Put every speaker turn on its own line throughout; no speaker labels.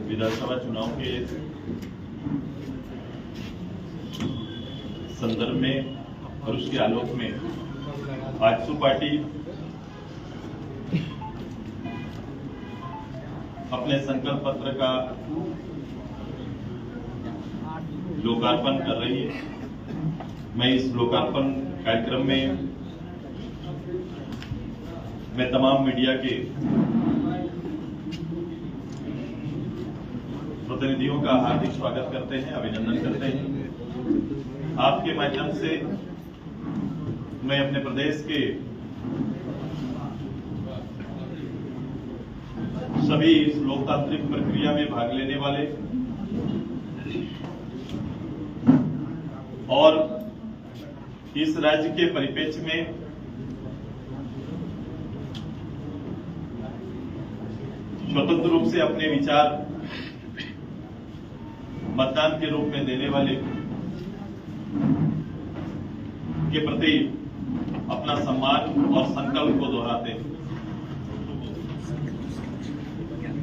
विधानसभा चुनाव के संदर्भ में और उसके आलोक में आजसू पार्टी अपने संकल्प पत्र का लोकार्पण कर रही है। मैं इस लोकार्पण कार्यक्रम में मैं तमाम मीडिया के प्रतिनिधियों का हार्दिक स्वागत करते हैं, अभिनंदन करते हैं। आपके माध्यम से मैं अपने प्रदेश के सभी इस लोकतांत्रिक प्रक्रिया में भाग लेने वाले और इस राज्य के परिप्रेक्ष्य में स्वतंत्र रूप से अपने विचार मतदान के रूप में देने वाले के प्रति अपना सम्मान और संकल्प को दोहराते हैं।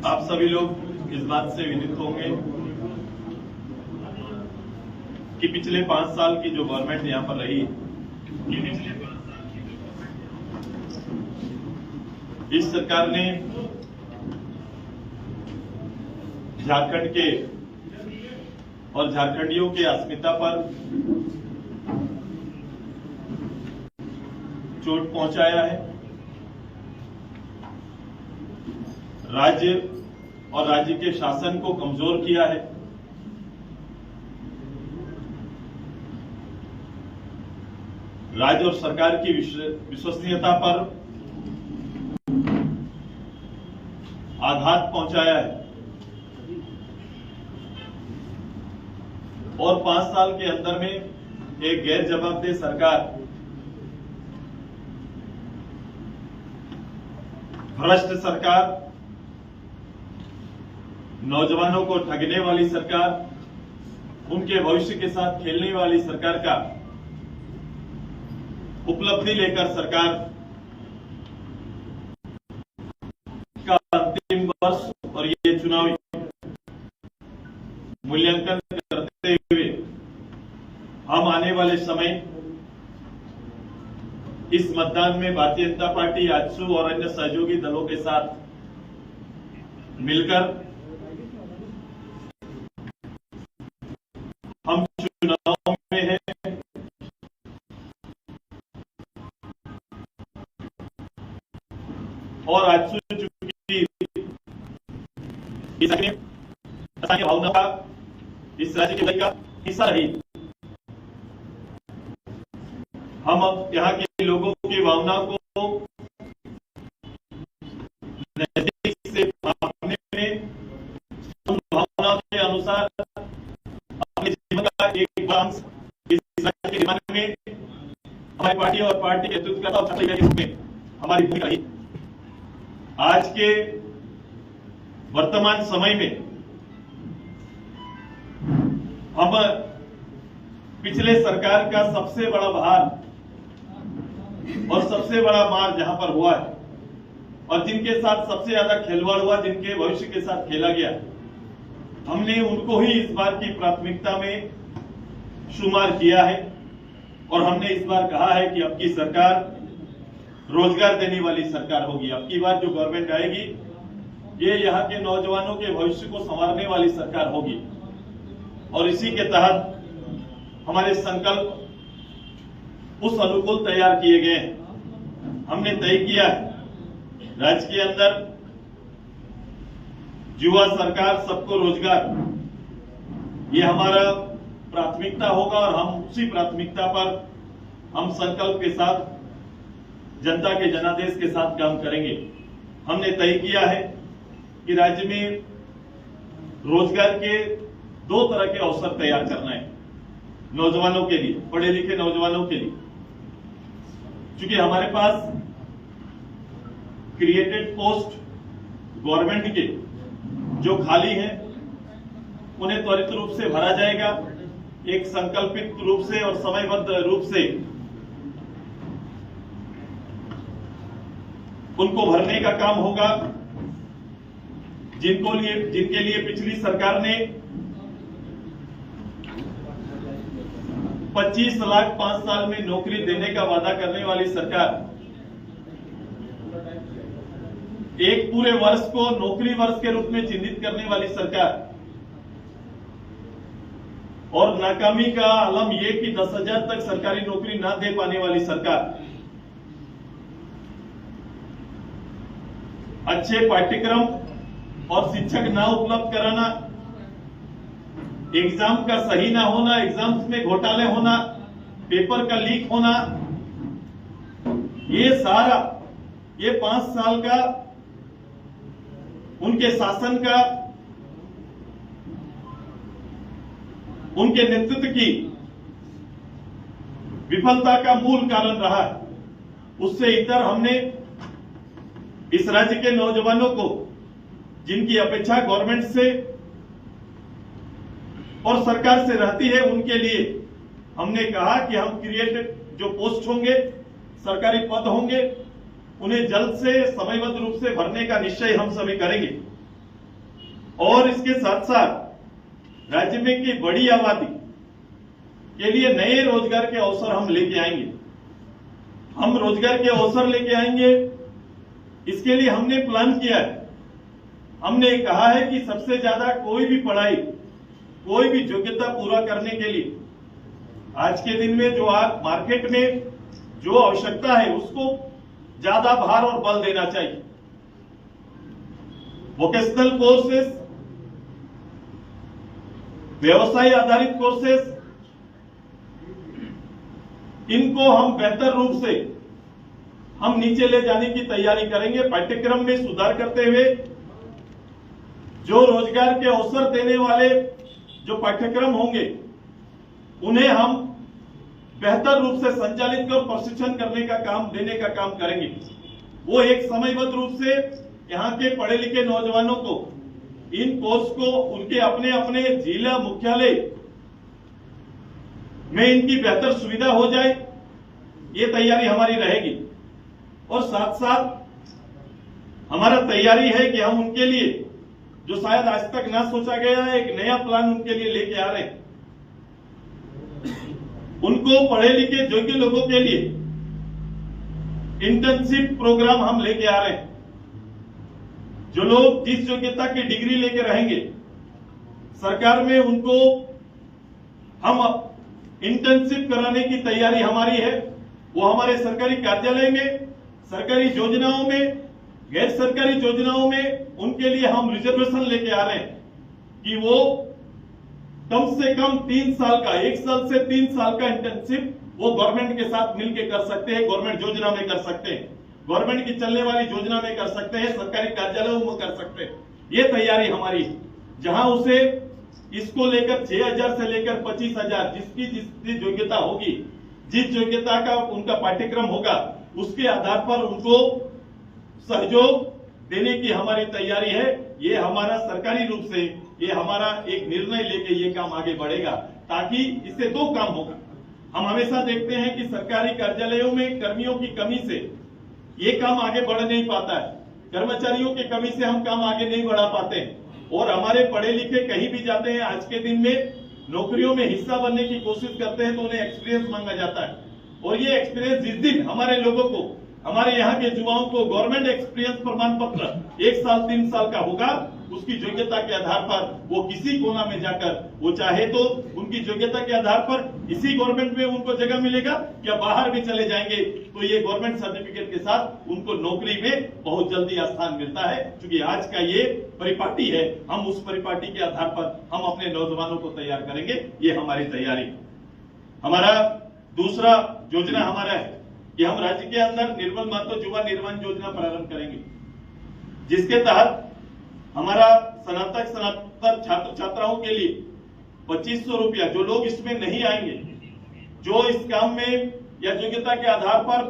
आप सभी लोग इस बात से विदित होंगे कि पिछले 5 साल की जो गवर्नमेंट यहां पर रही, इस सरकार ने झारखंड के और झारखंडियों के अस्मिता पर चोट पहुंचाया है। राज्य और राज्य के शासन को कमजोर किया है। राज्य और सरकार की विश्वसनीयता पर आघात पहुंचाया है और 5 साल के अंदर में एक गैर जवाबदेह सरकार, भ्रष्ट सरकार, नौजवानों को ठगने वाली सरकार, उनके भविष्य के साथ खेलने वाली सरकार का उपलब्धि लेकर सरकार का अंतिम वर्ष और ये चुनावी मूल्यांकन करते हुए हम आने वाले समय इस मतदान में भारतीय जनता पार्टी, आजसू और अन्य सहयोगी दलों के साथ मिलकर हम चुनाव में हैं और आजसू चूंकि इस भावना का इस राज्य के का हिस्सा रही, हम अब यहाँ के लोगों की भावना को नजदीक से मापने में, उन भावनाओं के अनुसार अपने जीवन का एक अंश इस राज्य के निर्माण में हमारी पार्टी और पार्टी के नेतृत्व के रूप में हमारी भूमिका रही। आज के वर्तमान समय में हम पिछले सरकार का सबसे बड़ा भार और सबसे बड़ा मार जहां पर हुआ है और जिनके साथ सबसे ज्यादा खिलवाड़ हुआ, जिनके भविष्य के साथ खेला गया, हमने उनको ही इस बार की प्राथमिकता में शुमार किया है और हमने इस बार कहा है कि अब की सरकार रोजगार देने वाली सरकार होगी। अब की बार जो गवर्नमेंट आएगी ये यहाँ के नौजवानों के भविष्य को संवारने वाली सरकार होगी और इसी के तहत हमारे संकल्प उस अनुकूल तैयार किए गए हैं। हमने तय किया है राज्य के अंदर युवा सरकार, सबको रोजगार, ये हमारा प्राथमिकता होगा और हम उसी प्राथमिकता पर हम संकल्प के साथ, जनता के जनादेश के साथ काम करेंगे। हमने तय किया है कि राज्य में रोजगार के 2 तरह के अवसर तैयार करना है नौजवानों के लिए, पढ़े लिखे नौजवानों के लिए। क्योंकि हमारे पास क्रिएटेड पोस्ट गवर्नमेंट के जो खाली हैं उन्हें त्वरित रूप से भरा जाएगा, एक संकल्पित रूप से और समयबद्ध रूप से उनको भरने का काम होगा। जिनके लिए पिछली सरकार ने 25 लाख 5 साल में नौकरी देने का वादा करने वाली सरकार एक पूरे वर्ष को नौकरी वर्ष के रूप में चिन्हित करने वाली सरकार और नाकामी का आलम यह कि 10,000 तक सरकारी नौकरी ना दे पाने वाली सरकार, अच्छे पाठ्यक्रम और शिक्षक ना उपलब्ध कराना, एग्जाम का सही ना होना, एग्जाम्स में घोटाले होना, पेपर का लीक होना, ये 5 साल का उनके शासन का, उनके नेतृत्व की विफलता का मूल कारण रहा है। उससे इतर हमने इस राज्य के नौजवानों को, जिनकी अपेक्षा गवर्नमेंट से और सरकार से रहती है, उनके लिए हमने कहा कि हम क्रिएटेड जो पोस्ट होंगे, सरकारी पद होंगे, उन्हें जल्द से समयबद्ध रूप से भरने का निश्चय हम सभी करेंगे। और इसके साथ साथ राज्य में की बड़ी आबादी के लिए नए रोजगार के अवसर हम लेके आएंगे। हम रोजगार के अवसर लेके आएंगे, इसके लिए हमने प्लान किया है। हमने कहा है कि सबसे ज्यादा कोई भी पढ़ाई, कोई भी योग्यता पूरा करने के लिए आज के दिन में जो मार्केट में जो आवश्यकता है, उसको ज्यादा भार और बल देना चाहिए। वोकेशनल कोर्सेस, व्यवसाय आधारित कोर्सेस, इनको हम बेहतर रूप से हम नीचे ले जाने की तैयारी करेंगे। पाठ्यक्रम में सुधार करते हुए जो रोजगार के अवसर देने वाले जो पाठ्यक्रम होंगे, उन्हें हम बेहतर रूप से संचालित कर प्रशिक्षण करने का काम, देने का काम करेंगे। वो एक समयबद्ध रूप से यहाँ के पढ़े लिखे नौजवानों को इन कोर्स को उनके अपने अपने जिला मुख्यालय में इनकी बेहतर सुविधा हो जाए, ये तैयारी हमारी रहेगी। और साथ साथ हमारा तैयारी है कि हम उनके लिए जो शायद आज तक ना सोचा गया है, एक नया प्लान उनके लिए लेके आ रहे हैं। उनको पढ़े लिखे योग्य लोगों के लिए इंटर्नशिप प्रोग्राम हम लेके आ रहे हैं। जो लोग जिस योग्यता की डिग्री लेके रहेंगे सरकार में, उनको हम इंटर्नशिप कराने की तैयारी हमारी है। वो हमारे सरकारी कार्यालय में, सरकारी योजनाओं में, गैर सरकारी योजनाओं में उनके लिए हम रिजर्वेशन लेके आ रहे हैं कि वो कम से कम 3 साल का, 1 साल से 3 साल का इंटर्नशिप वो गवर्नमेंट के साथ मिलकर कर सकते हैं, गवर्नमेंट योजना में कर सकते हैं, गवर्नमेंट की चलने वाली योजना में कर सकते हैं, सरकारी कार्यालयों में कर सकते हैं। ये तैयारी हमारी है। जहां उसे इसको लेकर 6,000 से लेकर 25,000 जिसकी योग्यता होगी, जिस योग्यता का उनका पाठ्यक्रम होगा, उसके आधार पर उनको सहयोग देने की हमारी तैयारी है। ये हमारा सरकारी रूप से ये हमारा एक निर्णय लेके ये काम आगे बढ़ेगा, ताकि इससे 2 काम होगा। हम हमेशा देखते हैं कि सरकारी कार्यालयों में कर्मियों की कमी से ये काम आगे बढ़ नहीं पाता है, कर्मचारियों की कमी से हम काम आगे नहीं बढ़ा पाते हैं। और हमारे पढ़े लिखे कहीं भी जाते हैं, आज के दिन में नौकरियों में हिस्सा बनने की कोशिश करते हैं तो उन्हें एक्सपीरियंस मांगा जाता है। और ये एक्सपीरियंस जिस दिन हमारे लोगों को, हमारे यहाँ के युवाओं को गवर्नमेंट एक्सपीरियंस प्रमाण पत्र 1 साल 3 साल का होगा, उसकी योग्यता के आधार पर वो किसी कोना में जाकर, वो चाहे तो उनकी योग्यता के आधार पर इसी गवर्नमेंट में उनको जगह मिलेगा, या बाहर भी चले जाएंगे तो ये गवर्नमेंट सर्टिफिकेट के साथ उनको नौकरी में बहुत जल्दी स्थान मिलता है। क्योंकि आज का ये परिपाटी है, हम उस परिपाटी के आधार पर हम अपने नौजवानों को तैयार करेंगे। ये हमारी तैयारी। हमारा दूसरा योजना हमारा है कि हम राज्य के अंदर निर्मल महतो युवा निर्माण योजना प्रारंभ करेंगे, जिसके तहत हमारा स्नातक छात्र छात्राओं के लिए 2500 रुपया, जो लोग इसमें नहीं आएंगे, जो इस काम में या योग्यता के आधार पर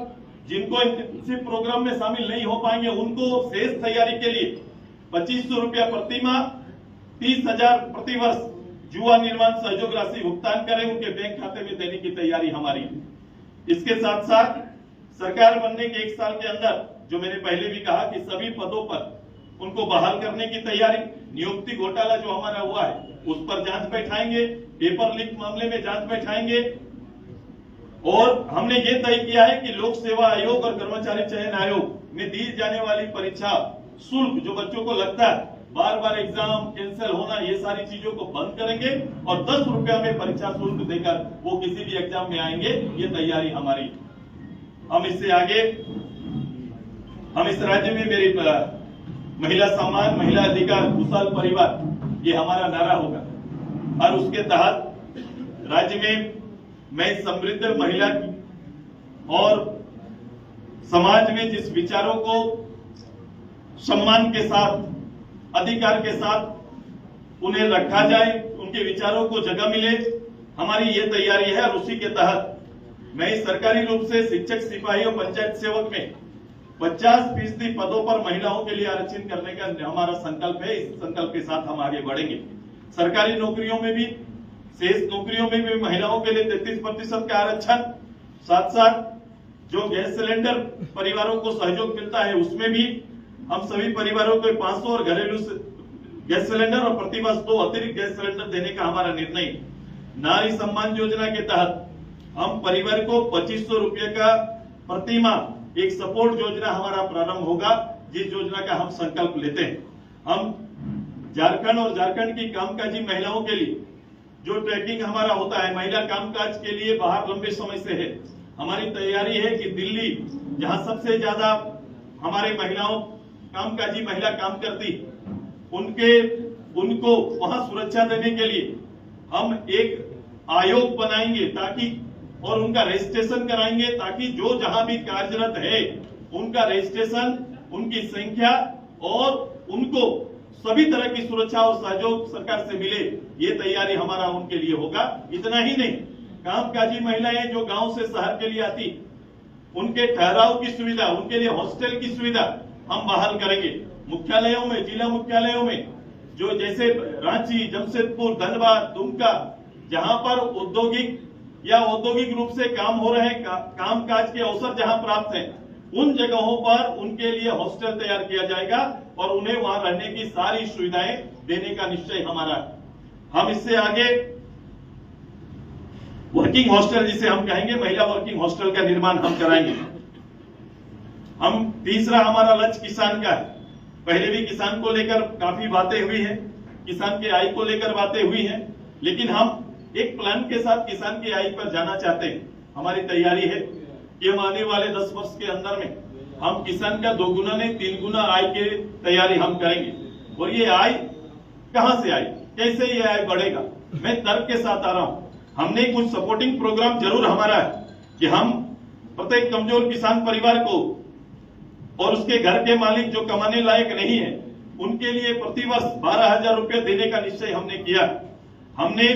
जिनको इंटर्नशिप प्रोग्राम में शामिल नहीं हो पाएंगे, उनको शेष तैयारी के लिए 2500 रुपया प्रति माह, 30,000 प्रति वर्ष युवा निर्माण सहयोग राशि भुगतान करें, उनके बैंक खाते में देने की तैयारी हमारी है। इसके साथ साथ सरकार बनने के 1 साल के अंदर, जो मैंने पहले भी कहा कि सभी पदों पर उनको बहाल करने की तैयारी। नियुक्ति घोटाला जो हमारा हुआ है उस पर जांच बैठाएंगे, पेपर लीक मामले में जांच बैठाएंगे। और हमने ये तय किया है कि लोक सेवा आयोग और कर्मचारी चयन आयोग में दी जाने वाली परीक्षा शुल्क जो बच्चों को लगता है बार बार एग्जाम कैंसिल होना, ये सारी चीजों को बंद करेंगे और 10 रुपया में परीक्षा शुल्क देकर वो किसी भी एग्जाम में आएंगे। ये तैयारी हमारी। हम इससे आगे हम इस राज्य में मेरी महिला सम्मान, महिला अधिकार, खुशहाल परिवार, ये हमारा नारा होगा। और उसके तहत राज्य में मैं समृद्ध महिला की और समाज में जिस विचारों को सम्मान के साथ, अधिकार के साथ उन्हें रखा जाए, उनके विचारों को जगह मिले, हमारी ये तैयारी है। और उसी के तहत मैं सरकारी रूप से शिक्षक, सिपाही और पंचायत सेवक में 50% पदों पर महिलाओं के लिए आरक्षण करने का हमारा संकल्प है। इस संकल्प के साथ हम आगे बढ़ेंगे। सरकारी नौकरियों में भी, शेष नौकरियों में भी महिलाओं के लिए 33% का आरक्षण, साथ साथ जो गैस सिलेंडर परिवारों को सहयोग मिलता है उसमें भी हम सभी परिवारों को 500 और घरेलू गैस सिलेंडर और प्रतिवर्ष 2 अतिरिक्त गैस सिलेंडर देने का हमारा निर्णय। नारी सम्मान योजना के तहत हम परिवार को 2500 रुपये का प्रति माह एक सपोर्ट योजना हमारा प्रारंभ होगा, जिस योजना का हम संकल्प लेते हैं। हम झारखंड और झारखंड की कामकाजी महिलाओं के लिए जो ट्रैकिंग हमारा होता है, महिला कामकाज के लिए बाहर लंबे समय से है, हमारी तैयारी है कि दिल्ली जहां सबसे ज्यादा हमारे महिलाओं कामकाजी महिला काम करती, उनको वहां सुरक्षा देने के लिए हम एक आयोग बनाएंगे ताकि और उनका रजिस्ट्रेशन कराएंगे ताकि जो जहां भी कार्यरत है उनका रजिस्ट्रेशन, उनकी संख्या और उनको सभी तरह की सुरक्षा और सहयोग सरकार से मिले, ये तैयारी हमारा उनके लिए होगा। इतना ही नहीं, कामकाजी महिलाएं जो गांव से शहर के लिए आती, उनके ठहराव की सुविधा, उनके लिए हॉस्टल की सुविधा हम बहाल करेंगे। मुख्यालयों में, जिला मुख्यालयों में जो जैसे रांची, जमशेदपुर, धनबाद, दुमका, जहां पर औद्योगिक या औद्योगिक रूप से काम हो रहे कामकाज के अवसर जहां प्राप्त हैं, उन जगहों पर उनके लिए हॉस्टल तैयार किया जाएगा और उन्हें वहां रहने की सारी सुविधाएं देने का निश्चय हमारा है। हम इससे आगे वर्किंग हॉस्टल जिसे हम कहेंगे, महिला वर्किंग हॉस्टल का निर्माण हम कराएंगे। हम तीसरा हमारा लक्ष्य किसान का है। पहले भी किसान को लेकर काफी बातें हुई हैं, किसान के आय को लेकर बातें हुई हैं, लेकिन हम एक प्लान के साथ किसान की आय पर जाना चाहते हैं। हमारी तैयारी है कि हम आने वाले 10 वर्ष के अंदर में हम किसान का 2 गुना नहीं 3 गुना आय की तैयारी हम करेंगे। और ये आय कहां से आई, कैसे ये आय बढ़ेगा, मैं तर्क के साथ आ रहा हूं। हमने कुछ सपोर्टिंग प्रोग्राम जरूर हमारा है कि हम प्रत्येक कमजोर किसान परिवार को और उसके घर के मालिक जो कमाने लायक नहीं है, उनके लिए प्रतिवर्ष 12,000 रुपये देने का निश्चय हमने किया। हमने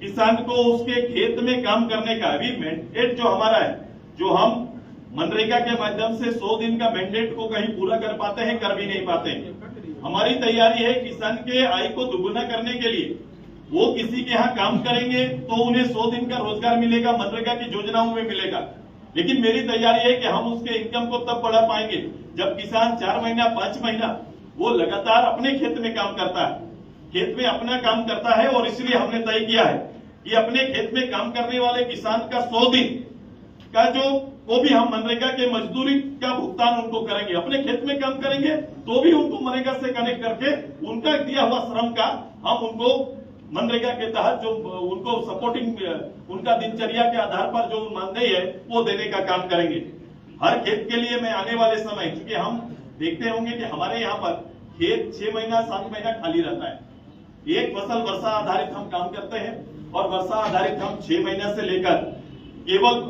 किसान को उसके खेत में काम करने का अभी मैंडेट जो हमारा है, जो हम मनरेगा के माध्यम से 100 दिन का मैंडेट को कहीं पूरा कर पाते हैं, कर भी नहीं पाते हैं। हमारी तैयारी है किसान के आय को दुगुना करने के लिए वो किसी के यहाँ काम करेंगे तो उन्हें 100 दिन का रोजगार मिलेगा, मनरेगा की योजनाओं में मिलेगा। लेकिन मेरी तैयारी है कि हम उसके इनकम को तब बढ़ा पाएंगे जब किसान 4 महीना 5 महीना वो लगातार अपने खेत में काम करता है, खेत में अपना काम करता है। और इसलिए हमने तय किया है कि अपने खेत में काम करने वाले किसान का 100 दिन का वो भी हम मनरेगा के मजदूरी का भुगतान उनको करेंगे। अपने खेत में काम करेंगे तो भी उनको मनरेगा से कनेक्ट करके उनका दिया हुआ श्रम का हम उनको मनरेगा के तहत जो उनको सपोर्टिंग उनका दिनचर्या के आधार पर जो मानदेय है वो देने का काम करेंगे। हर खेत के लिए मैं आने वाले समय, क्योंकि हम देखते होंगे कि हमारे यहाँ पर खेत 6 महीना 7 महीना खाली रहता है। एक फसल वर्षा आधारित हम काम करते हैं और वर्षा आधारित हम 6 महीना से लेकर केवल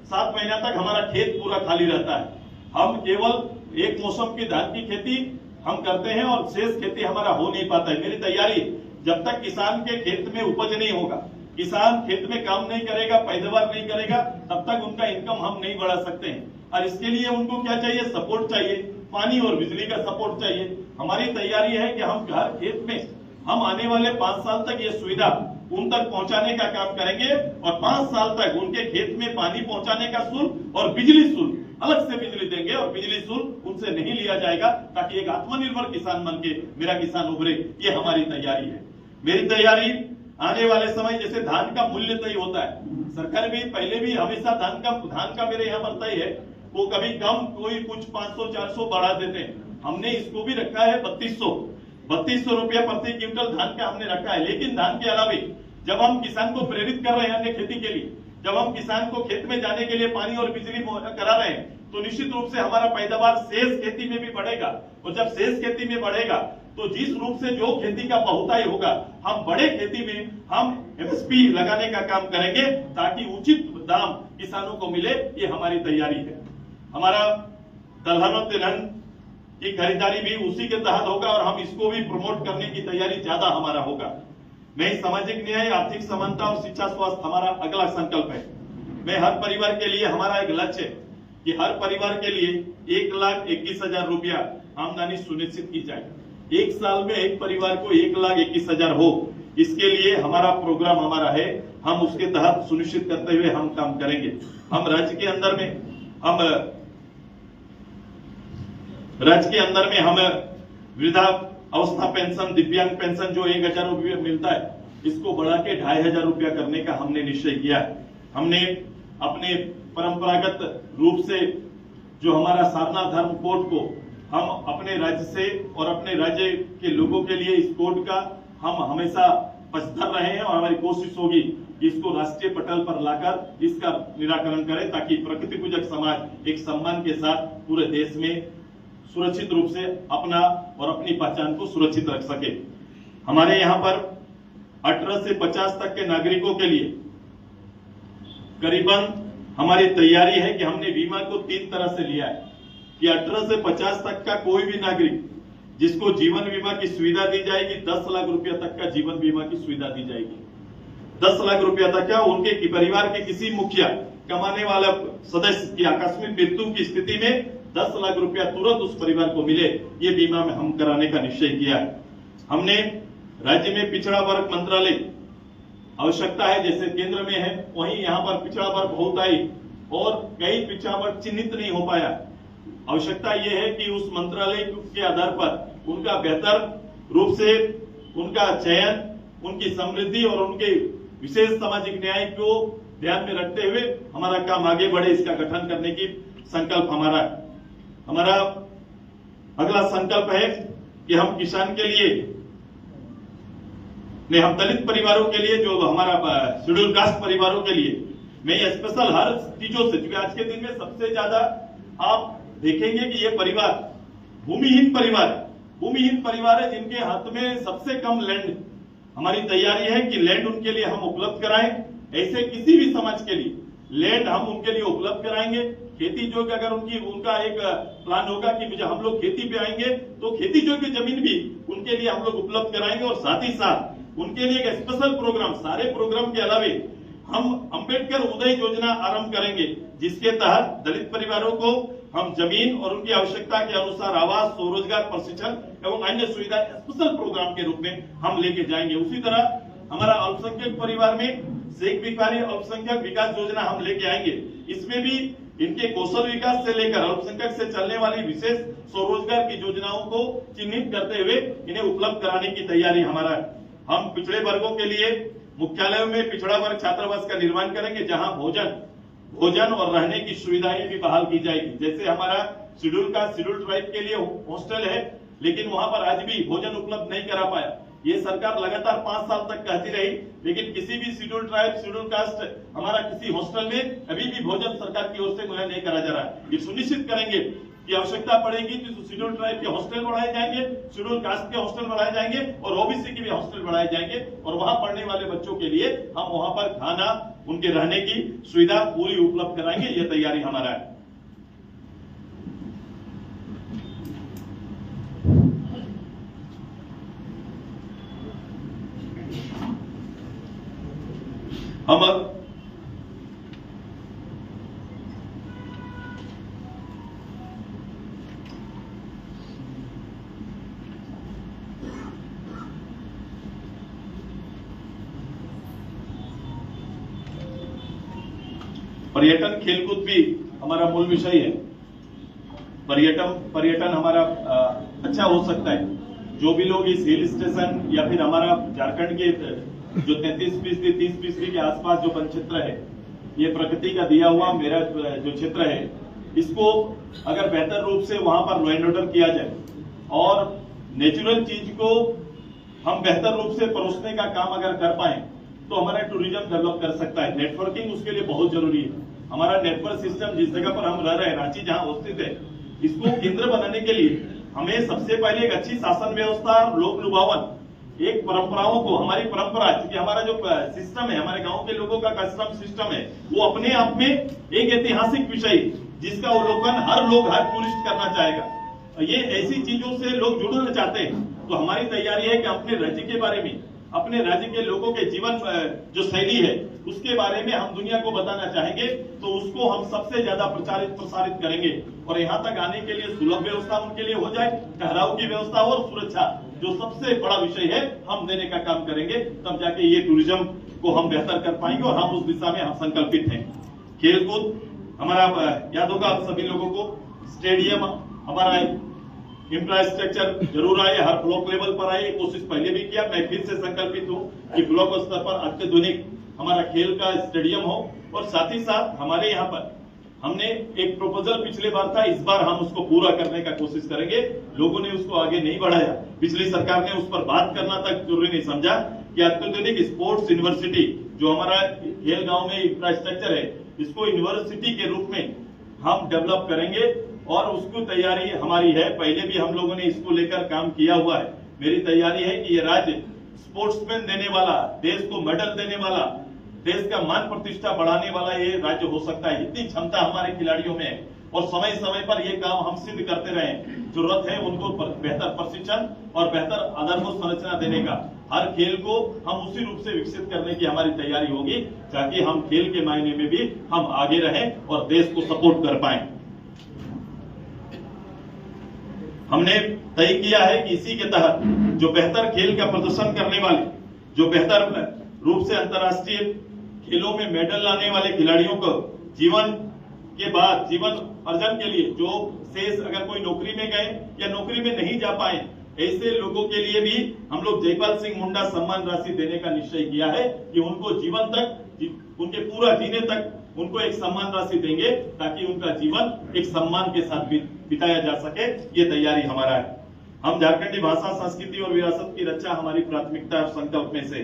7 महीना तक हमारा खेत पूरा खाली रहता है। हम केवल एक मौसम की धान की खेती हम करते हैं और शेष खेती हमारा हो नहीं पाता है। मेरी तैयारी, जब तक किसान के खेत में उपज नहीं होगा, किसान खेत में काम नहीं करेगा, पैदावार नहीं करेगा, तब तक उनका इनकम हम नहीं बढ़ा सकते हैं। और इसके लिए उनको क्या चाहिए, सपोर्ट चाहिए, पानी और बिजली का सपोर्ट चाहिए। हमारी तैयारी है कि हम हर खेत में हम आने वाले 5 साल तक ये सुविधा उन तक पहुंचाने का काम करेंगे और 5 साल तक उनके खेत में पानी पहुंचाने का शुल्क और बिजली शुल्क अलग से बिजली देंगे और बिजली शुल्क उनसे नहीं लिया जाएगा, ताकि एक आत्मनिर्भर किसान बन के मेरा किसान उभरे। ये हमारी तैयारी है। मेरी तैयारी आने वाले समय, जैसे धान का मूल्य तय होता है, सरकार भी पहले भी हमेशा धान का मेरे यहाँ पर तय है, वो कभी कम कोई कुछ 500-400 बढ़ा देते हैं। हमने इसको भी रखा है 3200 रुपया प्रति क्विंटल धान का हमने रखा है। लेकिन धान के अलावा जब हम किसान को प्रेरित कर रहे हैं अन्य खेती के लिए, जब हम किसान को खेत में जाने के लिए पानी और बिजली करा रहे हैं, तो निश्चित रूप से हमारा पैदावार शेष खेती में भी बढ़ेगा। और जब शेष खेती में बढ़ेगा तो जिस रूप से जो खेती का बहुतायत होगा, हम बड़े खेती में हम एमएसपी लगाने का काम करेंगे, ताकि उचित दाम किसानों को मिले। ये हमारी तैयारी है। हमारा दलहन और तिलहन की खरीदारी भी उसी के तहत होगा और हम इसको भी प्रमोट करने की तैयारी ज्यादा हमारा होगा। मैं सामाजिक न्याय, आर्थिक समानता और शिक्षा स्वास्थ्य हमारा अगला संकल्प है। मैं हर परिवार के लिए, हमारा एक लक्ष्य है कि हर परिवार के लिए 1,21,000 रुपया आमदनी सुनिश्चित की जाए। एक साल में एक परिवार को 1,21,000 हो, इसके लिए हमारा प्रोग्राम हमारा है। हम उसके तहत सुनिश्चित करते हुए हम काम करेंगे। हम राज्य के अंदर में हम वृद्धा अवस्था पेंशन, दिव्यांग पेंशन जो 1,000 रुपया मिलता है, इसको बढ़ा के 2,500 रुपया करने का हमने निश्चय किया है। हमने अपने परंपरागत रूप से जो हमारा सारनाथ धर्म कोड को हम अपने राज्य से और अपने राज्य के लोगों के लिए, इस कोड का हम हमेशा पचतर रहे हैं और हमारी कोशिश होगी कि इसको राष्ट्रीय पटल पर लाकर इसका निराकरण करें, ताकि प्रकृति पूजक समाज एक सम्मान के साथ पूरे देश में सुरक्षित रूप से अपना और अपनी पहचान को सुरक्षित रख सके। हमारे यहाँ पर 18 से 50 तक के नागरिकों के लिए करीबन हमारी तैयारी है कि हमने बीमा को 3 तरह से लिया है कि 18 से 50 तक का कोई भी नागरिक जिसको जीवन बीमा की सुविधा दी जाएगी, 10 लाख रुपया तक का जीवन बीमा की सुविधा दी जाएगी। 10 लाख रुपया तक का उनके परिवार के किसी मुखिया कमाने वाला सदस्य की आकस्मिक मृत्यु की स्थिति में 10 लाख रुपया तुरंत उस परिवार को मिले, ये बीमा में हम कराने का निश्चय किया है। हमने राज्य में पिछड़ा वर्ग मंत्रालय आवश्यकता है, जैसे केंद्र में है, वहीं यहाँ पर पिछड़ा वर्ग बहुत आई और कई पिछड़ा वर्ग चिन्हित नहीं हो पाया। आवश्यकता यह है कि उस मंत्रालय के आधार पर उनका बेहतर रूप से उनका चयन, उनकी समृद्धि और उनके विशेष सामाजिक न्याय को ध्यान में रखते हुए हमारा काम आगे बढ़े, इसका गठन करने की संकल्प हमारा है। हमारा अगला संकल्प है कि हम किसान के लिए, हम दलित परिवारों के लिए, जो हमारा शेड्यूल कास्ट परिवारों के लिए, मैं ये स्पेशल हर चीजों से, क्योंकि आज के दिन में सबसे ज्यादा आप देखेंगे कि ये परिवार भूमिहीन परिवार है जिनके हाथ में सबसे कम लैंड। हमारी तैयारी है कि लैंड उनके लिए हम उपलब्ध कराएं। ऐसे किसी भी समाज के लिए लैंड हम उनके लिए उपलब्ध कराएंगे। खेती योग्य अगर उनका एक प्लान होगा कि मुझे हम लोग खेती पे आएंगे, तो खेती योग्य जमीन भी उनके लिए हम लोग उपलब्ध कराएंगे। और साथ ही साथ उनके लिए एक स्पेशल प्रोग्राम, सारे प्रोग्राम के अलावे हम अंबेडकर उदय योजना आरंभ करेंगे, जिसके तहत दलित परिवारों को हम जमीन और उनकी आवश्यकता के अनुसार आवास, स्वरोजगार, प्रशिक्षण एवं अन्य सुविधा स्पेशल प्रोग्राम के रूप में हम लेके जाएंगे। उसी तरह हमारा अल्पसंख्यक परिवार में शेख भिखारी अल्पसंख्यक विकास योजना हम लेके आएंगे। इसमें भी इनके कौशल विकास से लेकर अल्पसंख्यक से चलने वाली विशेष स्वरोजगार की योजनाओं को चिन्हित करते हुए इन्हें उपलब्ध कराने की तैयारी हमारा है। हम पिछड़े वर्गों के लिए मुख्यालयों में पिछड़ा वर्ग छात्रावास का निर्माण करेंगे, जहां भोजन और रहने की सुविधाएं भी बहाल की जाएगी। जैसे हमारा शेड्यूल ट्राइब के लिए हॉस्टल है, लेकिन वहां पर आज भी भोजन उपलब्ध नहीं करा पाया। ये सरकार लगातार 5 साल तक कहती रही, लेकिन किसी भी शेड्यूल ट्राइब, शेड्यूल कास्ट हमारा किसी हॉस्टल में अभी भी भोजन सरकार की ओर से मुहैया नहीं करा जा रहा है। ये सुनिश्चित करेंगे कि आवश्यकता पड़ेगी तो शेड्यूल ट्राइब के हॉस्टल बढ़ाए जाएंगे, शेड्यूल कास्ट के हॉस्टल बढ़ाए जाएंगे और ओबीसी के भी हॉस्टल बढ़ाए जाएंगे। और वहां पढ़ने वाले बच्चों के लिए हम वहां पर खाना, उनके रहने की सुविधा पूरी उपलब्ध कराएंगे। ये तैयारी हमारा है। हम पर्यटन खेलकूद भी हमारा मूल विषय है। पर्यटन हमारा अच्छा हो सकता है। जो भी लोग इस हिल स्टेशन या फिर हमारा झारखंड के जो 33% 30% के आसपास जो वन क्षेत्र है, ये प्रकृति का दिया हुआ मेरा जो क्षेत्र है, इसको अगर बेहतर रूप से वहां पर लॉ एंड ऑर्डर किया जाए और नेचुरल चीज को हम बेहतर रूप से परोसने का काम अगर कर पाए तो हमारा टूरिज्म डेवलप कर सकता है। नेटवर्किंग उसके लिए बहुत जरूरी है। हमारा नेटवर्क सिस्टम जिस जगह पर हम रह रहे हैं, रांची जहां स्थित है, इसको केंद्र बनाने के लिए हमें सबसे पहले एक अच्छी शासन व्यवस्था, लोक लुभावन, एक परंपराओं को, हमारी परंपरा, क्योंकि हमारा जो सिस्टम है, हमारे गांव के लोगों का कस्टम सिस्टम है, वो अपने आप में एक ऐतिहासिक विषय जिसका अवलोकन हर लोग, हर टूरिस्ट करना चाहेगा। ये ऐसी चीजों से लोग जुड़ना चाहते हैं, तो हमारी तैयारी है कि अपने राज्य के बारे में, अपने राज्य के लोगों के जीवन जो शैली है उसके बारे में हम दुनिया को बताना चाहेंगे, तो उसको हम सबसे ज्यादा प्रसारित करेंगे और यहाँ तक आने के लिए सुलभ व्यवस्था उनके लिए हो जाए, ठहराव की व्यवस्था और सुरक्षा जो सबसे बड़ा विषय है हम देने का काम करेंगे, तब जाके ये टूरिज्म को हम बेहतर कर पाएंगे और हम उस दिशा में हम संकल्पित हैं। खेलकूद हमारा याद होगा आप सभी लोगों को, स्टेडियम हमारा इंफ्रास्ट्रक्चर जरूर आए, हर ब्लॉक लेवल पर आए, कोशिश पहले भी किया। मैं फिर से संकल्पित हूँ कि ब्लॉक स्तर पर अत्याधुनिक हमारा खेल का स्टेडियम हो और साथ ही साथ हमारे यहाँ पर हमने एक प्रपोजल पिछले बार था, इस बार हम उसको पूरा करने का कोशिश करेंगे। लोगों ने उसको आगे नहीं बढ़ाया, पिछली सरकार ने उस पर बात करना तक जरूरी नहीं समझा कि अत्याधुनिक स्पोर्ट्स यूनिवर्सिटी जो हमारा खेल गांव में इंफ्रास्ट्रक्चर है, इसको यूनिवर्सिटी के रूप में हम डेवलप करेंगे और उसकी तैयारी हमारी है। पहले भी हम लोगों ने इसको लेकर काम किया हुआ है। मेरी तैयारी है कि ये राज्य स्पोर्ट्समैन देने वाला, देश को मेडल देने वाला, देश का मान प्रतिष्ठा बढ़ाने वाला ये राज्य हो सकता है। इतनी क्षमता हमारे खिलाड़ियों में है और समय समय पर ये काम हम सिद्ध करते रहे। जरूरत है उनको बेहतर प्रशिक्षण और बेहतर आधारभूत संरचना देने का। हर खेल को हम उसी रूप से विकसित करने की हमारी तैयारी होगी ताकि हम खेल के मायने में भी हम आगे रहें और देश को सपोर्ट कर पाए। हमने तय किया है कि इसी के तहत जो बेहतर खेल का प्रदर्शन करने वाले, जो बेहतर रूप से अंतर्राष्ट्रीय खेलों में मेडल लाने वाले खिलाड़ियों को जीवन के बाद, जीवन अर्जन के लिए जो शेष, अगर कोई नौकरी में गए या नौकरी में नहीं जा पाए, ऐसे लोगों के लिए भी हम लोग जयपाल सिंह मुंडा सम्मान राशि देने का निश्चय किया है कि उनको जीवन तक, उनके पूरा जीने तक उनको एक सम्मान राशि देंगे ताकि उनका जीवन एक सम्मान के साथ बिताया जा सके। ये तैयारी हमारा है। हम झारखंडी भाषा, संस्कृति और विरासत की रक्षा हमारी प्राथमिकता और संकल्प में से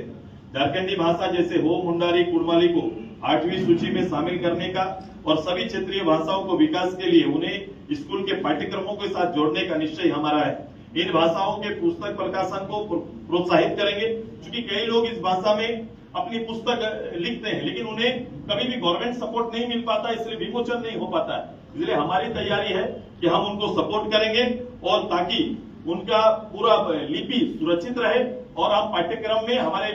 झारखंडी भाषा जैसे हो, मुंडारी, कुड़माली को 8वीं सूची में शामिल करने का और सभी क्षेत्रीय भाषाओं को विकास के लिए उन्हें स्कूल के पाठ्यक्रमों के साथ जोड़ने का निश्चय हमारा है। इन भाषाओं के पुस्तक प्रकाशन को प्रोत्साहित करेंगे, क्योंकि कई लोग इस भाषा में अपनी पुस्तक लिखते हैं लेकिन उन्हें कभी भी गवर्नमेंट सपोर्ट नहीं मिल पाता, इसलिए विमोचन नहीं हो पाता है। इसलिए हमारी तैयारी है कि हम उनको सपोर्ट करेंगे और ताकि उनका पूरा लिपि सुरक्षित रहे और हम पाठ्यक्रम में हमारे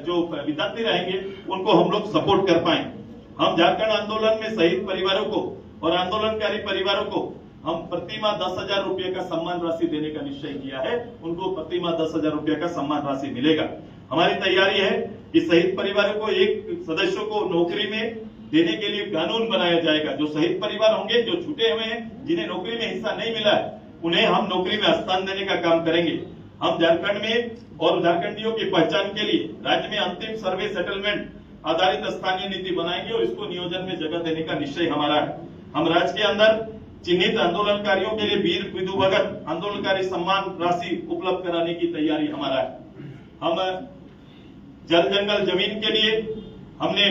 जो विद्यार्थी रहेंगे उनको हम लोग सपोर्ट कर पाए। हम झारखंड आंदोलन में शहीद परिवारों को और आंदोलनकारी परिवारों को हम प्रतिमाह 10,000 रुपये का सम्मान राशि देने का निश्चय किया है। उनको प्रतिमाह 10,000 रुपये का सम्मान राशि मिलेगा। हमारी तैयारी है कि शहीद परिवारों को एक सदस्यों को नौकरी में देने के लिए कानून बनाया जाएगा। जो शहीद परिवार होंगे, जो छूटे हुए हैं, जिन्हें नौकरी में हिस्सा नहीं मिला है, उन्हें हम नौकरी में स्थान देने का काम करेंगे। हम झारखंड में और झारखंडियों की पहचान के लिए राज्य में अंतिम सर्वे सेटलमेंट आधारित स्थानीय नीति बनाएंगे और इसको नियोजन में जगह देने का निश्चय हमारा है। हम राज्य के अंदर चिन्हित आंदोलनकारियों के लिए वीर विधु भगत आंदोलनकारी सम्मान राशि उपलब्ध कराने की तैयारी हमारा है। हम जल जंगल जमीन के लिए हमने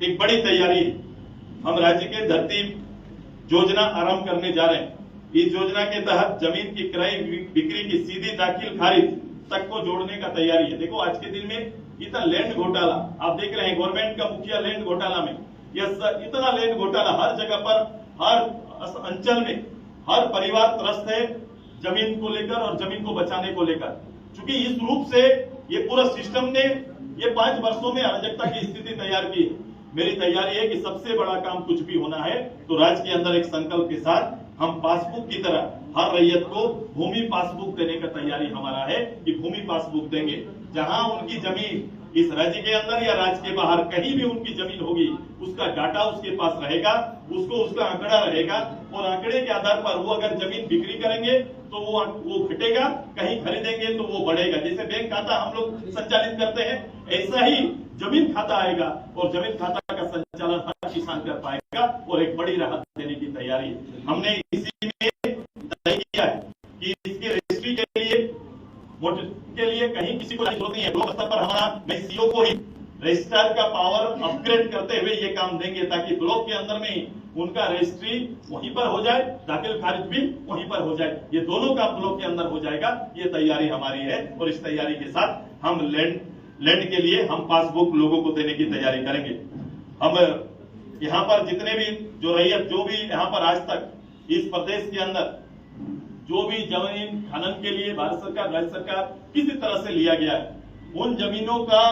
एक बड़ी तैयारी, हम राज्य के धरती योजना आरंभ करने जा रहे हैं। इस योजना के तहत जमीन की क्रय बिक्री की सीधी दाखिल खारिज तक को जोड़ने का तैयारी है। देखो आज के दिन में इतना लैंड घोटाला आप देख रहे हैं, गवर्नमेंट का मुखिया लैंड घोटाला में, यह इतना लैंड घोटाला हर जगह पर, हर अंचल में हर परिवार त्रस्त है जमीन को लेकर और जमीन को बचाने को लेकर। क्योंकि इस रूप से ये पूरा सिस्टम ने ये 5 वर्षों में अराजकता की स्थिति तैयार की। मेरी तैयारी है कि सबसे बड़ा काम कुछ भी होना है तो राज्य के अंदर एक संकल्प के साथ हम पासबुक की तरह हर रैयत को भूमि पासबुक देने का तैयारी हमारा है कि भूमि पासबुक देंगे। जहां उनकी जमीन इस राज्य के अंदर या राज्य के बाहर कहीं भी उनकी जमीन होगी, उसका डाटा उसके पास रहेगा, उसको उसका आंकड़ा रहेगा और आंकड़े के आधार पर वो अगर जमीन बिक्री करेंगे तो वो घटेगा, कहीं खरीदेंगे तो वो बढ़ेगा। जैसे बैंक खाता हम लोग संचालित करते हैं, ऐसा ही जमीन खाता आएगा और जमीन खाता का संचालन हर किसान कर पाएगा और एक बड़ी राहत देने की तैयारी हमने इसी में तय किया है कि इसके रजिस्ट्री के लिए कहीं किसी को जरूरत नहीं है। ब्लॉक स्तर पर हमारा सीईओ को ही रजिस्ट्रार का पावर अपग्रेड करते हुए ये काम देंगे ताकि ब्लॉक के अंदर में ही उनका रजिस्ट्री वहीं पर हो जाए, दाखिल खारिज भी वहीं पर हो जाए। ये दोनों काम ब्लॉक के अंदर हो जाएगा। ये तैयारी हमारी है और इस तैयारी के साथ हम लैंड के लिए हम पासबुक लोगों को देने की तैयारी करेंगे। हम यहाँ पर जितने भी जो रैयत जो भी यहाँ पर आज तक इस प्रदेश के अंदर जो भी जमीन खनन के लिए भारत सरकार राज्य सरकार किसी तरह से लिया गया है, उन जमीनों का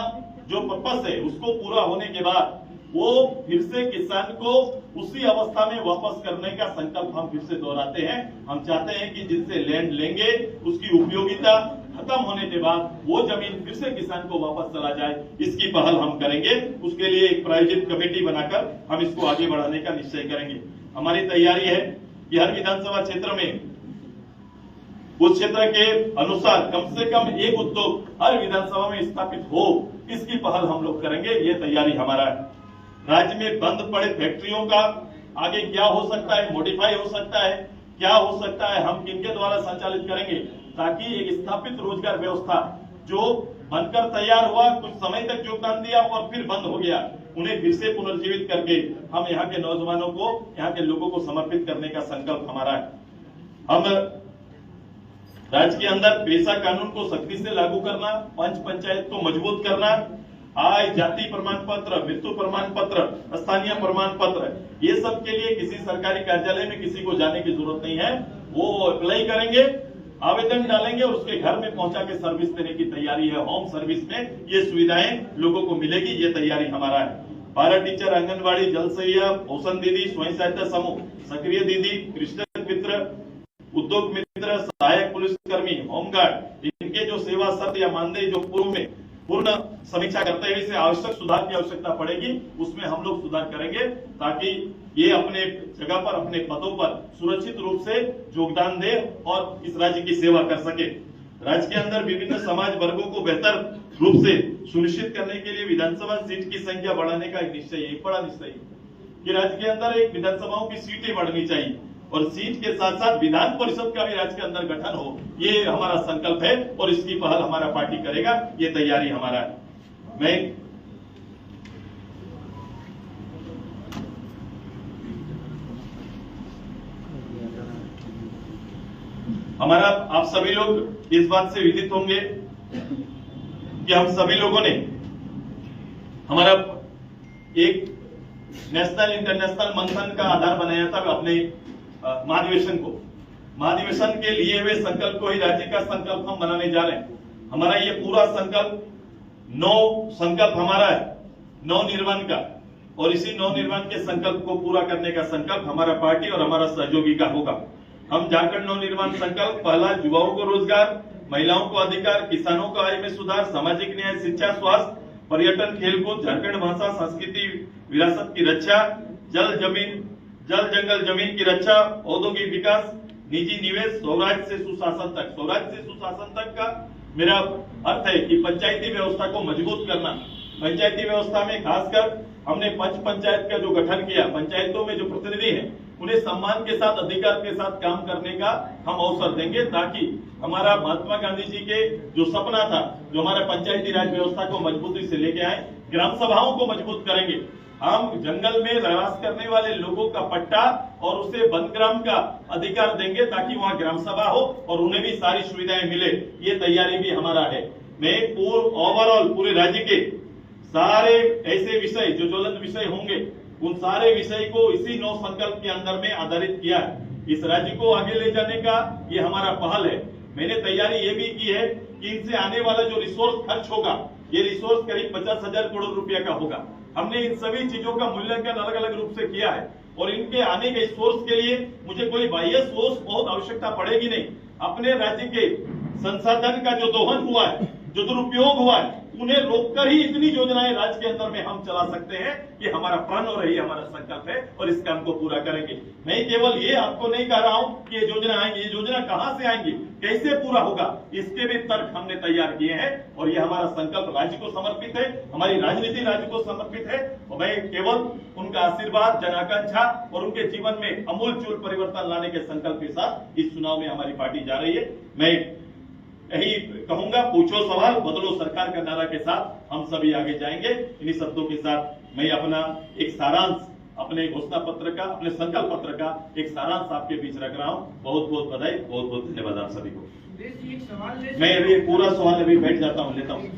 जो पर्पस है उसको पूरा होने के बाद वो फिर से किसान को उसी अवस्था में वापस करने का संकल्प हम फिर से दोहराते हैं। हम चाहते हैं कि जिससे लैंड लेंगे उसकी उपयोगिता खत्म होने के बाद वो जमीन फिर से किसान को वापस चला जाए, इसकी पहल हम करेंगे। उसके लिए एक प्रायोजित कमेटी बनाकर हम इसको आगे बढ़ाने का निश्चय करेंगे। हमारी तैयारी है कि हर विधानसभा क्षेत्र में उस क्षेत्र के अनुसार कम से कम एक उद्योग हर विधानसभा में स्थापित हो, इसकी पहल हम लोग करेंगे। ये तैयारी हमारा है। राज्य में बंद पड़े फैक्ट्रियों का आगे क्या हो सकता है, मॉडिफाई हो सकता है, क्या हो सकता है, हम किनके द्वारा संचालित करेंगे ताकि एक स्थापित रोजगार व्यवस्था जो बनकर तैयार हुआ, कुछ समय तक योगदान दिया और फिर बंद हो गया, उन्हें फिर से पुनर्जीवित करके हम यहाँ के नौजवानों को, यहाँ के लोगों को समर्पित करने का संकल्प हमारा है। हम राज्य के अंदर पेशा कानून को सख्ती से लागू करना, पंच पंचायत को मजबूत करना, आय जाति प्रमाण पत्र, मृत्यु प्रमाण पत्र, स्थानीय प्रमाण पत्र, ये सब के लिए किसी सरकारी कार्यालय में किसी को जाने की जरूरत नहीं है। वो अप्लाई करेंगे, आवेदन डालेंगे और उसके घर में पहुंचा के सर्विस देने की तैयारी है। होम सर्विस में ये सुविधाएं लोगों को मिलेगी, ये तैयारी हमारा है। पारा टीचर, आंगनबाड़ी, जल सहिया, पोषण दीदी, स्वयं सहायता समूह, सक्रिय दीदी, कृषक मित्र, उद्योग मित्र, सहायक पुलिसकर्मी, होमगार्ड, इनके जो सेवा शर्त या मानदेय जो पूर्व में पूर्ण समीक्षा करते हुए इसे आवश्यक सुधार की आवश्यकता पड़ेगी, उसमें हम लोग सुधार करेंगे ताकि ये अपने जगह पर, अपने पदों पर सुरक्षित रूप से योगदान दे और इस राज्य की सेवा कर सके। राज्य के अंदर विभिन्न समाज वर्गों को बेहतर रूप से सुनिश्चित करने के लिए विधानसभा सीट की संख्या बढ़ाने का एक निश्चय, एक बड़ा निश्चय कि राज्य के अंदर एक विधानसभाओं की सीटें बढ़नी चाहिए और सीट के साथ साथ विधान परिषद का भी राज्य के अंदर गठन हो, ये हमारा संकल्प है और इसकी पहल हमारा पार्टी करेगा। ये तैयारी हमारा है। मैं हमारा आप सभी लोग इस बात से विदित होंगे कि हम सभी लोगों ने हमारा एक नेशनल इंटरनेशनल मंथन का आधार बनाया था अपने महाधिवेशन को। महाधिवेशन के लिए हुए संकल्प को ही राज्य का संकल्प हम बनाने जा रहे हैं। हमारा ये पूरा संकल्प 9 संकल्प हमारा है, 9 निर्माण का, और इसी 9 निर्माण के संकल्प को पूरा करने का संकल्प हमारा पार्टी और हमारा सहयोगी का होगा। हम झारखंड 9 निर्माण संकल्प, पहला युवाओं को रोजगार, महिलाओं को अधिकार, किसानों का आय में सुधार, सामाजिक न्याय, शिक्षा, स्वास्थ्य, पर्यटन, खेलकूद, झारखंड भाषा संस्कृति विरासत की रक्षा, जल जंगल जमीन की रक्षा, औद्योगिक विकास, निजी निवेश, स्वराज से सुशासन तक। स्वराज से सुशासन तक का मेरा अर्थ है कि पंचायती व्यवस्था को मजबूत करना। पंचायती व्यवस्था में खासकर हमने पंच पंचायत का जो गठन किया, पंचायतों में जो प्रतिनिधि हैं उन्हें सम्मान के साथ, अधिकार के साथ काम करने का हम अवसर देंगे ताकि हमारा महात्मा गांधी जी के जो सपना था, जो हमारा पंचायती राज व्यवस्था को मजबूती से लेके आए, ग्राम सभाओं को मजबूत करेंगे। हम जंगल में निवास करने वाले लोगों का पट्टा और उसे वन ग्राम का अधिकार देंगे ताकि वहां ग्राम सभा हो और उन्हें भी सारी सुविधाएं मिले। ये तैयारी भी हमारा है। मैं ओवरऑल पूरे राज्य के सारे ऐसे विषय जो ज्वलंत विषय होंगे, उन सारे विषय को इसी 9 संकल्प के अंदर में आधारित किया है। इस राज्य को आगे ले जाने का ये हमारा पहल है। मैंने तैयारी ये भी की है कि इनसे आने वाला जो रिसोर्स खर्च होगा, ये रिसोर्स करीब 50,000 करोड़ रुपया का होगा। हमने इन सभी चीजों का मूल्यांकन अलग अलग रूप से किया है और इनके आने के सोर्स के लिए मुझे कोई बाह्य सोर्स बहुत आवश्यकता पड़ेगी नहीं। अपने राज्य के संसाधन का जो दोहन हुआ है, जो दुरुपयोग हुआ है, उन्हें रोककर ही इतनी योजनाएं राज्य के अंदर में हम चला सकते हैं कि हमारा प्रण और यही हमारा संकल्प है और इस काम को पूरा करेंगे। मैं केवल ये आपको नहीं कह रहा हूं कि ये योजना आएंगी, ये योजना कहां से आएंगी, कैसे पूरा होगा, इसके भी तर्क हमने तैयार किए हैं और ये हमारा संकल्प राज्य को समर्पित है, हमारी राजनीति राज्य को समर्पित है। और मैं केवल उनका आशीर्वाद, जन आकांक्षा और उनके जीवन में अमूलचूल परिवर्तन लाने के संकल्प के साथ इस चुनाव में हमारी पार्टी जा रही है। मैं यही कहूंगा, पूछो सवाल, बदलो सरकार का नारा के साथ हम सभी आगे जाएंगे। इन्हीं शब्दों के साथ मैं अपना एक सारांश, अपने घोषणा पत्र का, अपने संकल्प पत्र का एक सारांश आपके बीच रख रहा हूं। बहुत बहुत बधाई, बहुत बहुत धन्यवाद आप सभी को। मैं अभी पूरा सवाल अभी बैठ जाता हूं, लेता हूं।